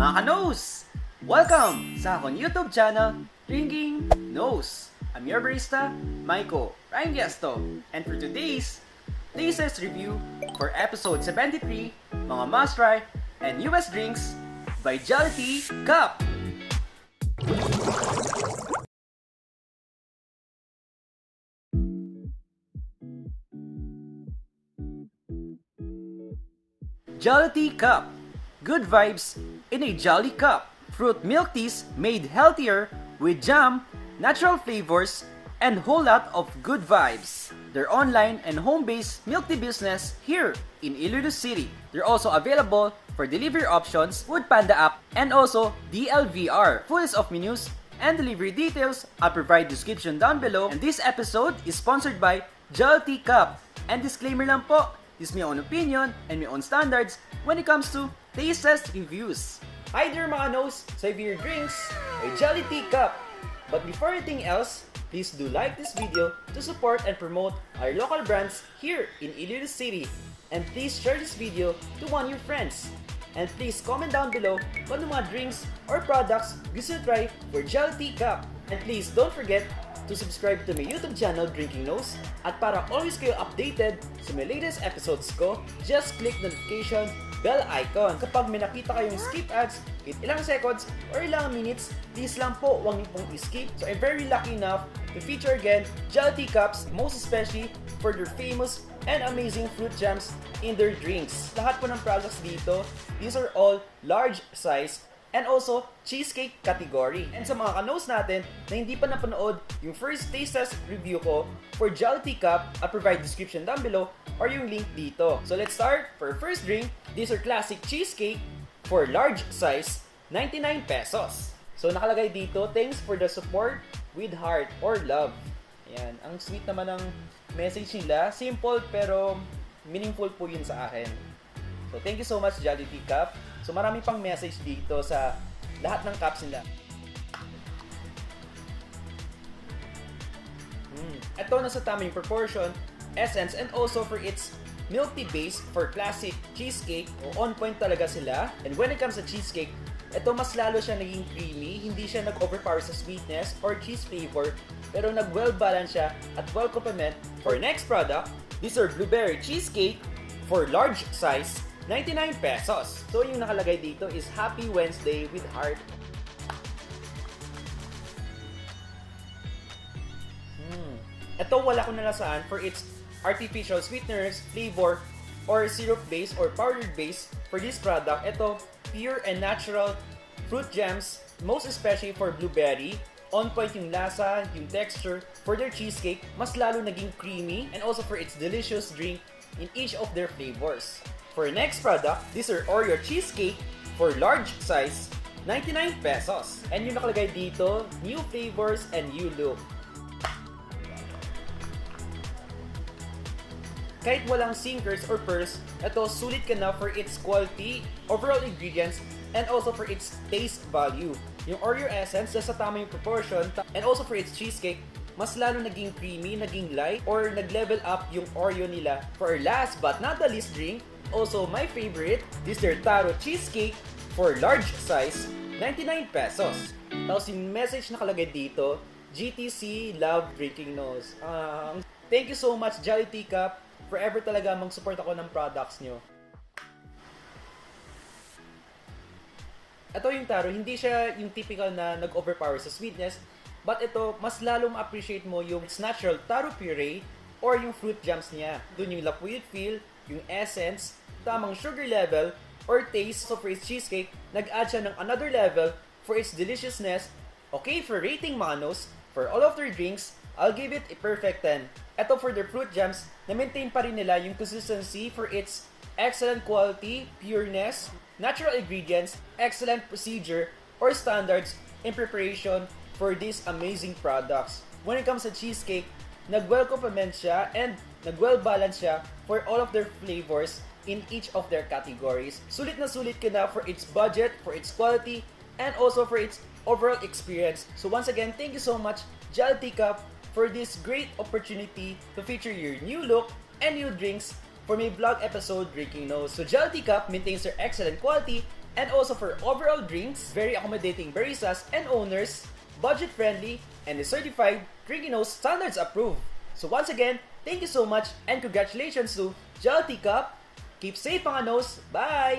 Mga ka-nose! Welcome sa akong YouTube channel, Drinking Nose. I'm your barista, Maiko Ranggesto. And for today's Tastes Review for episode 73, mga must-try and US drinks by Jollibee Cup. Jollibee Cup. Good vibes in a jolly cup. Fruit milk teas made healthier with jam, natural flavors, and whole lot of good vibes. Their online and home-based milk tea business here in Iloilo City. They're also available for delivery options, Foodpanda app, and also DLVR. Fullest of menus and delivery details, I'll provide description down below. And this episode is sponsored by Jollibee Cup. And disclaimer lang po, this is my own opinion and my own standards when it comes to taste test reviews. Hi there mga nose! So if your drinks by Jollibee Cup. But before anything else, please do like this video to support and promote our local brands here in Iloilo City. And please share this video to one of your friends. And please comment down below kung ano mga drinks or products gusto nyo try for Jollibee Cup. And please don't forget to subscribe to my YouTube channel, Drinking Nose. At para always kayo updated sa my latest episodes ko, just click the notification bell icon. Kapag may nakita kayong skip ads, kahit ilang seconds or ilang minutes, please lang po, huwag niyo pong i-skip. So I'm very lucky enough to feature again Jollibee Cups, most especially for their famous and amazing fruit jams in their drinks. Lahat po ng products dito, these are all large size and also cheesecake category. And sa mga ka-nose natin na hindi pa napanood yung first taste test review ko for Jollibee Cup, I'll provide description down below or yung link dito. So let's start for first drink. These are classic cheesecake for large size, 99 pesos. So nakalagay dito, thanks for the support with heart or love. Ayan, ang sweet naman ng message nila. Simple pero meaningful po yun sa akin. So thank you so much Jollibee Cup. So marami pang message dito sa lahat ng cups nila. Ito nasa tamang proportion, essence, and also for its milk tea base for classic cheesecake, on point talaga sila. And when it comes to cheesecake, ito mas lalo siya naging creamy, hindi siya nag-overpower sa sweetness or cheese flavor, pero nag-well-balance siya at well-complement. For next product, these are blueberry cheesecake for large size, 99 pesos. So yung nakalagay dito is Happy Wednesday with heart. Ito wala ko nalasaan for its artificial sweeteners, flavor, or syrup base or powdered base for this product. Ito pure and natural fruit jams, most especially for blueberry. On point yung lasa, yung texture. For their cheesecake, mas lalo naging creamy, and also for its delicious drink in each of their flavors. For next product, these are Oreo Cheesecake for large size, 99 pesos. And yung nakalagay dito, new flavors and new look. Kahit walang sinkers or pearls, ito sulit ka na for its quality, overall ingredients, and also for its taste value. Yung Oreo essence, nasa tama yung proportion, and also for its cheesecake, mas lalo naging creamy, naging light, or nag-level up yung Oreo nila. For our last but not the least drink, also my favorite, this is their Taro Cheesecake for large size, 99 pesos. Tapos yung message nakalagay dito, GTC Love Drinking Nose. Thank you so much Jollibee Cup. Forever talaga mag-support ako ng products nyo. Ito yung Taro, hindi siya yung typical na nag-overpower sa sweetness, but ito, mas lalo ma-appreciate mo yung natural taro puree or yung fruit jams niya. Doon yung lapuyot feel, yung essence, tamang sugar level, or taste. So for its cheesecake, nag-add siya ng another level for its deliciousness. Okay, for rating mga nose, for all of their drinks, I'll give it a perfect 10. Ito for their fruit jams, na-maintain pa rin nila yung consistency for its excellent quality, pureness, natural ingredients, excellent procedure, or standards in preparation for these amazing products. When it comes to cheesecake, nag-well complement siya and nag-well balance siya for all of their flavors in each of their categories. Sulit na sulit ka na for its budget, for its quality, and also for its overall experience. So once again, thank you so much Jollibee Cup for this great opportunity to feature your new look and new drinks for my vlog episode Drinking Nose. So Jollibee Cup maintains their excellent quality And also for overall drinks, very accommodating baristas and owners, budget-friendly, and is certified Drinking Nose Standards approved. So once again, thank you so much and congratulations to Jollity Cup. Keep safe mga nose. Bye!